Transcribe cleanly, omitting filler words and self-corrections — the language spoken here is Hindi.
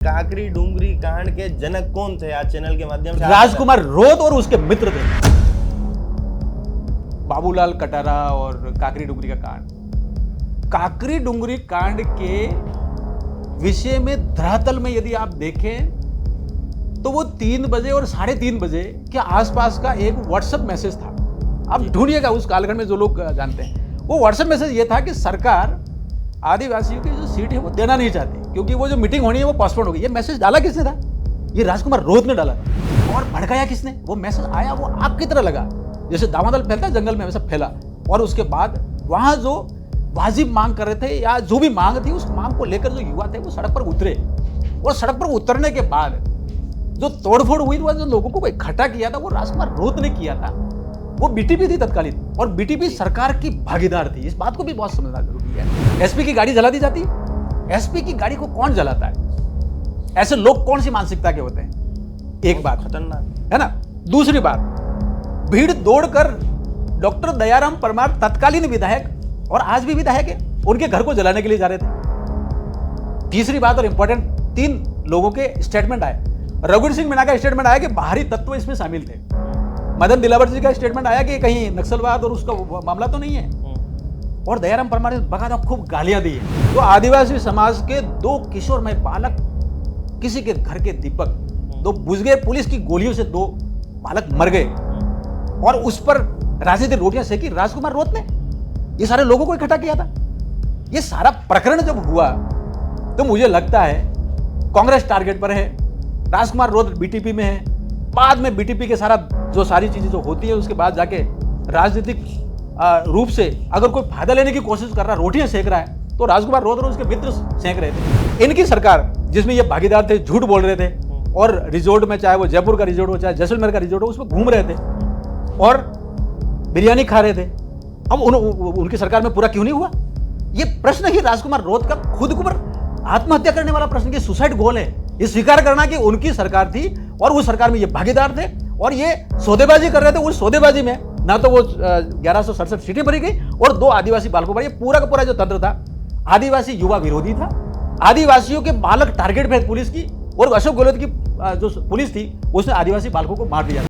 काकरी डूंगरी कांड के जनक कौन थे? आज चैनल के माध्यम से राजकुमार रोत और उसके मित्र थे, बाबूलाल कटारा और काकरी डूंगरी का कांड। काकरी डूंगरी कांड के विषय में धरातल में यदि आप देखें तो वो 3 बजे और 3:30 बजे के आसपास का एक व्हाट्सएप मैसेज था। आप ढूंढिएगा उस कालखंड में, जो लोग जानते हैं। वो व्हाट्सएप मैसेज ये था कि सरकार आदिवासियों की जो सीट है वो देना नहीं चाहती, क्योंकि वो जो मीटिंग होनी है वो पोस्टपोन हो गई। ये मैसेज डाला किसने था? ये राजकुमार रोत ने डाला था। और भड़काया किसने? वो मैसेज आया, वो आग की तरह लगा, जैसे दावानल फैलता है जंगल में, वैसा फैला। और उसके बाद वहां जो वाजिब मांग कर रहे थे या जो भी मांग थी, उस मांग को लेकर जो युवा थे वो सड़क पर उतरे। और सड़क पर उतरने के बाद जो तोड़फोड़ हुई, जो लोगों को इकट्ठा किया था, वो राजकुमार रोत ने किया था। वो बीटीपी थी तत्कालीन, और बीटीपी सरकार की भागीदार थी। इस बात को भी बहुत समझना जरूरी है। एसपी की गाड़ी जला दी जाती है। एसपी की गाड़ी को कौन जलाता है? ऐसे लोग कौन सी मानसिकता के होते हैं? एक बात खतरनाक है ना। दूसरी बात, भीड़ दौड़कर डॉक्टर दयाराम परमार तत्कालीन विधायक और आज भी विधायक है, उनके घर को जलाने के लिए जा रहे थे। तीसरी बात और इंपॉर्टेंट, 3 लोगों के स्टेटमेंट आए। रघुवीर सिंह मीणा का स्टेटमेंट आया कि बाहरी तत्व इसमें शामिल थे। मदन दिलावर जी का स्टेटमेंट आया कि कहीं नक्सलवाद और उसका मामला तो नहीं है। और दयाराम परमार ने बकायदा खूब गालियां दी है। तो आदिवासी समाज के 2 किशोरमय बालक, किसी के घर के दीपक, 2 बुझ गए, पुलिस की गोलियों से 2 बालक मर गए, और उस पर राजनीतिक रोटियां सेकी राजकुमार रोत ने। ये सारे लोगों को इकट्ठा किया था। ये सारा प्रकरण जब हुआ तो मुझे लगता है कांग्रेस टारगेट पर है, राजकुमार रोत बीटीपी में है। बाद में बीटीपी के सारी चीजें जो होती है, उसके बाद जाके राजनीतिक रूप से अगर कोई फायदा लेने की कोशिश कर रहा है, रोटियां सेक रहा है, तो राजकुमार रोत और उसके मित्र सेक रहे थे। इनकी सरकार, जिसमें ये भागीदार थे, झूठ बोल रहे थे, और रिजोर्ट में, चाहे वो जयपुर का रिजोर्ट हो चाहे जैसलमेर का रिजोर्ट हो, उसमें घूम रहे थे और बिरयानी खा रहे थे। अब उनकी सरकार में पूरा क्यों नहीं हुआ? ये प्रश्न ही राजकुमार रोत का खुद को आत्महत्या करने वाला प्रश्न, की सुसाइड गोल है। ये स्वीकार करना कि उनकी सरकार थी और उस सरकार में ये भागीदार थे और ये सौदेबाजी कर रहे थे। उस सौदेबाजी में ना तो वो 1167 सीटें भरी गई और 2 आदिवासी बालकों पर, ये पूरा का पूरा जो तंत्र था आदिवासी युवा विरोधी था। आदिवासियों के बालक टारगेट पे पुलिस की, और अशोक गहलोत की जो पुलिस थी उसने आदिवासी बालकों को मार दिया।